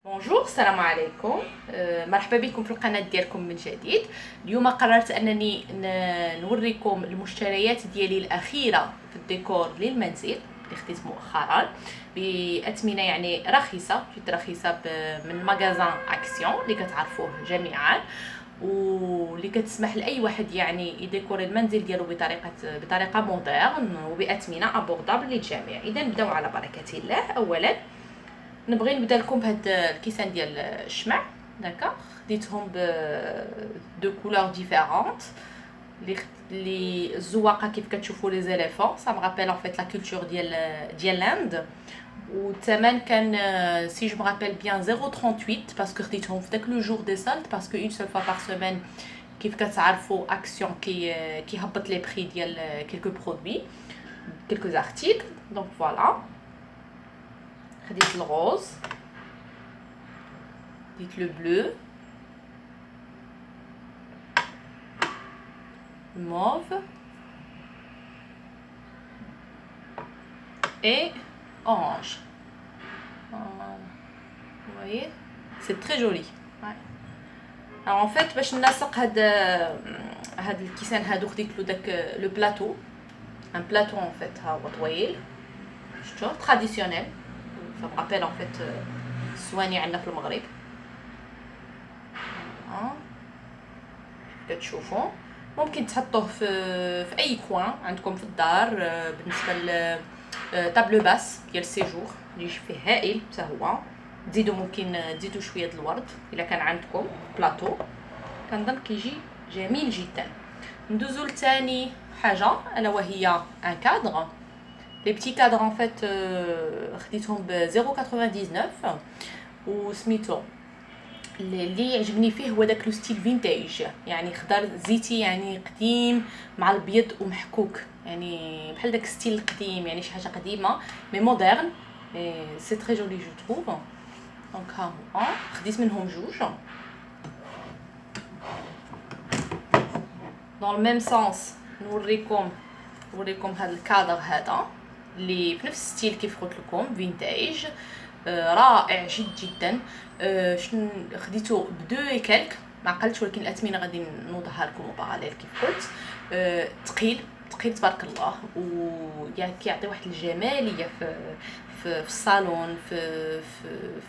بونجور، السلام عليكم. مرحبا بكم في القناه ديالكم من جديد. اليوم قررت انني نوريكم المشتريات ديالي الاخيره في الديكور للمنزل اللي خديت مؤخرا باثمنه يعني رخيصه، جد رخيصه، من ماغازان اكسيون اللي كتعرفوه جميعا، واللي كتسمح لاي واحد يعني يديكوري المنزل ديالو بطريقه مودرن وباثمنه ابوردابل للجميع. اذا نبداو على بركه الله. اولا نبغي نبدا لكم بهاد الكيسان ديال الشمع، داكوغ، خديتهم ب دو كولور ديفيرونت اللي الزواقه كيف كتشوفوا لي زيليفون. سا مغابيل ان فيت لا كولتور ديال لاند، والثمن كان سي جو مغابيل بيان 0.38 باسكو خديتهم في داك لو جور دي سولد، باسكو اون سول فوا بار سيمين كيف كتعرفوا اكسيون كيهبط لي بري ديال كيلكو برودوي كيلكو زارتيكل. دونك فوالا خديت الغوز، خديت لو بلو، الموف et orange. Vous voyez, c'est très joli. Ouais. Alors en fait باش نلصق هاد الكيسان هادو خديت له داك لو بلاطو، ان بلاطو ان فيت ها هو طويل، شفتوه تراديسيونيل. ça me rappelle en fait السواني عندنا في المغرب. كتشوفوا ممكن تحطوه في اي كوان عندكم في الدار. بالنسبه ل طابلو باس ديال السيجور اللي يجي فيه هائل حتى هو. تزيدوا ممكن تزيدوا شويه د الورد الا كان عندكم بلاطو، كنظن كيجي جميل جدا. ندوزو لثاني حاجه الا وهي ان كادر. لي بتي كادر ان فيت خديتهم ب 0.99 وسميتو اللي يعجبني فيه هو داك لو ستيل فينتاج، يعني خضر زيتي، يعني قديم مع البيض ومحكوك، يعني بحال داك ستيل القديم، يعني شي حاجه قديمه مي مودرن. سي تري جولي جو تروف. دونك ها هو خديت منهم جوج دون لو ميم سونس. نوريكم هذا الكادر هذا اللي في نفس الستيل كيف قلت لكم فينتاج، رائع جدا. خديته بدو كالك، ما عقلتش، ولكن الاثمنه غادي نوضحها لكم باراليل كيف قلت. ثقيل تبارك الله، وكيعطي واحد الجماليه في الصالون، في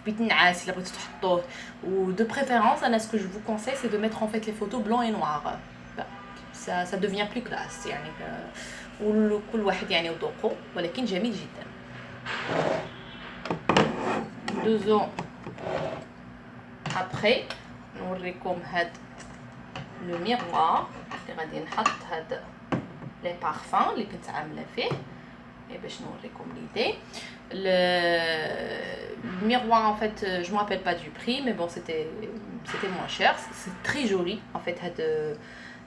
بيت النعاس الا بغيتو تحطوه. و دو بريفيرونس انا سكو جو فو كونساي سي دو ميتر ان فيت لي فوتو بلون اي نوار، ça devient plus classe يعني، وكل واحد يعني وذوقه، ولكن جميل جدا. دوزو ابري نوريكم هاد لو ميروار اللي غادي نحط هاد لي بارفان اللي كنت عامله فيه باش نوريكم ليدي. Le miroir en fait je me rappelle pas du prix mais bon c'était moins cher. C'est très joli en fait.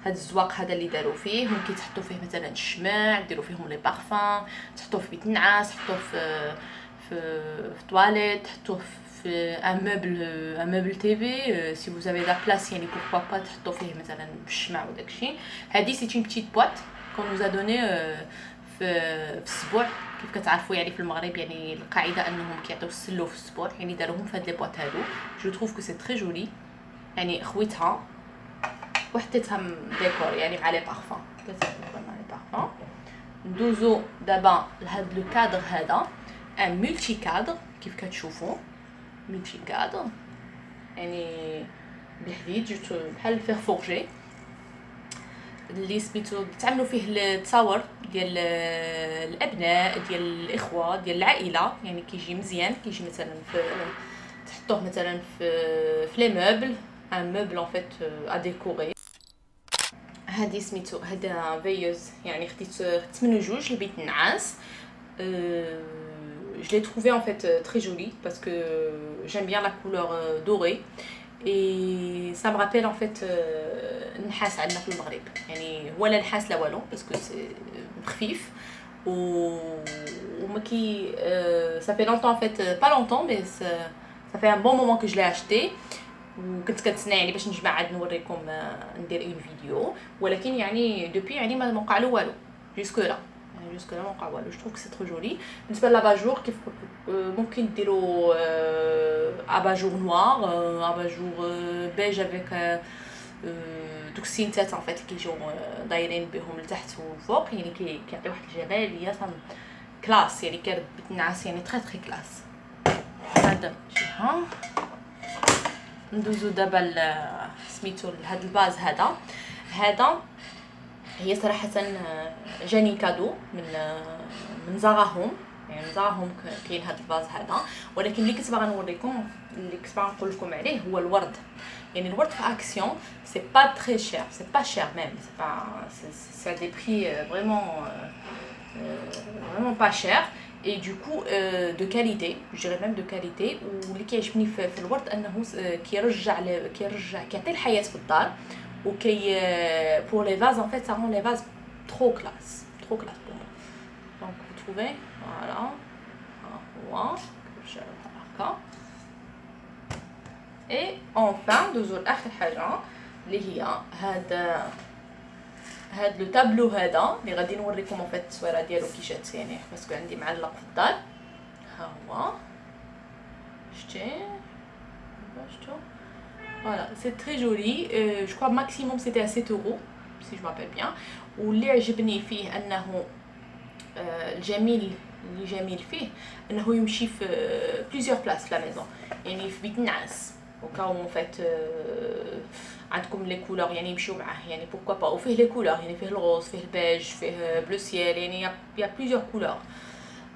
هاد الزواق هذا اللي داروا فيه، ممكن تحطوا فيه مثلا الشمع، ديروا فيهم لي بارفان، تحطوه في بيت النعاس، تحطوه في تواليت، تحطوه في ان موبل تي في سي vous avez la place يعني pourquoi pas تحطوا فيه مثلا بالشمع وداكشي. هذه سي une petite boîte qu'on nous a donné في الاسبوع. كيف كتعرفوا يعني في المغرب يعني القاعده انهم كيعطيو السلو في الاسبوع، يعني داروهم في هاد لي بواط هادو. جو تروف كو سي تري جولي، يعني خويتها وحطيتها ديكور يعني مع لي بارفان، كتعرفوا مع لي بارفان. ندوزو دابا لهاد لو كادر هذا، ان مولتي كادر كيف كتشوفوا، مولتي كادر يعني بحديد بحال الفيغ فورجي اللي سميتو تعملوا فيه التصاور ديال الابناء، ديال الاخوه، ديال العائله، يعني كيجي مزيان. كيجي مثلا تحطوه مثلا في لي موبل، ان موبل ان فيت ا ديكوري. هادي سميتو هذا فيوز، يعني خديت منه جوج لبيت النعاس. je l'ai trouvé en fait très joli parce que j'aime bien la couleur dorée et ça me rappelle en fait النحاس عندنا في المغرب، يعني ولا نحاس لا والو باسكو سي خفيف وما كي ça fait longtemps en fait pas longtemps mais ça fait un bon moment que je l'ai acheté. وكنت كنتسنى يعني باش نجمع عاد نوريكم ندير اون فيديو، ولكن يعني دوبي يعني ما وقع له والو جوسكو لا. يعني جوسك لا ما وقع والو. جو تروف سي ترو جولي. بالنسبه للاباجور كيف ممكن ديروا اباجور نوار، اباجور بيج افيك دوك السينتات ان فيت اللي كيجيو دايرين بهم لتحت وفوق، يعني كيعطي واحد الجماليه صم كلاس، يعني كيرد بتنعس يعني تري تري كلاس. هذا جهه. ندوزو دابا سميتو لهاد الباز. هذا هي صراحه جاني كادو من زاراهم، يعني زاراهم كاين هاد الباز هذا. ولكن اللي كنت باغا نوريكم، اللي كنت باغا نقول لكم عليه هو الورد. يعني الورد في اكسيون سي با تري شير، سي با شير ميم، سي با سي دي بري vraiment pas cher et du coup de qualité, je dirais même de qualité. واللي كيعجبني في الورد انه كيرجع كيعطي الحياه في الدار، وكي pour les vases en fait ça rend les vases trop classe pour moi. Donc vous trouvez voilà je هكا. et enfin دوزو لاخر حاجه اللي هي هاد لو تابلو هذا اللي غادي نوريكم ان فيت التصويره ديالو كي جات، يعني باسكو عندي معلق في الدار. ها هو شتي voilà, c'est très joli. Je crois maximum c'était à 7 euros si je m'appelle bien. واللي عجبني فيه انه الجميل اللي جميل فيه انه يمشي في plusieurs places في لا ميزون، يعني في بيت النعاس وكاو فات عندكم لي كولور يعني يمشيو معاه، يعني بوركوا با. وفيه لي كولور يعني فيه الغوز، فيه البيج، فيه بلو سيال، يعني يا بليزيور كولور.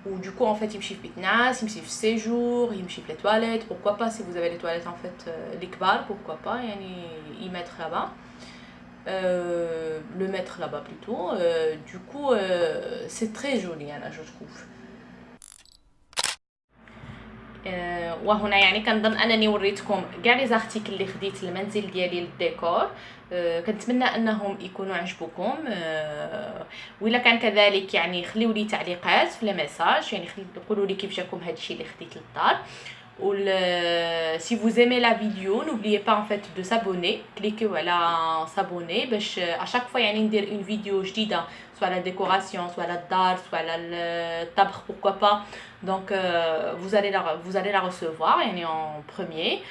و du coup en fait يمشي في بيت النعاس، يمشي في السيجور، يمشي في لي تواليت، pourquoi pas si vous avez les toilettes en fait les كبار pourquoi pas يعني y mettre là-bas. Le mettre là-bas plutôt. Du coup c'est très joli انا je trouve. وهنا يعني كنظن انني وريتكم كاع لي زارتيكل اللي خديت المنزل ديالي للديكور. كنتمنى انهم يكونوا عجبوكم. وإلا كان كذلك يعني خليوا لي تعليقات في لي ميساج، يعني قولوا لي كيف جاكم هادشي اللي خديت للدار. si vous aimez la vidéo, n'oubliez pas en fait de s'abonner, cliquez على s'abonner باش à chaque fois يعني ندير une vidéo جديده، soit la décoration, soit la الدار، soit le طبخ pourquoi pas. Donc vous allez la recevoir يعني en premier.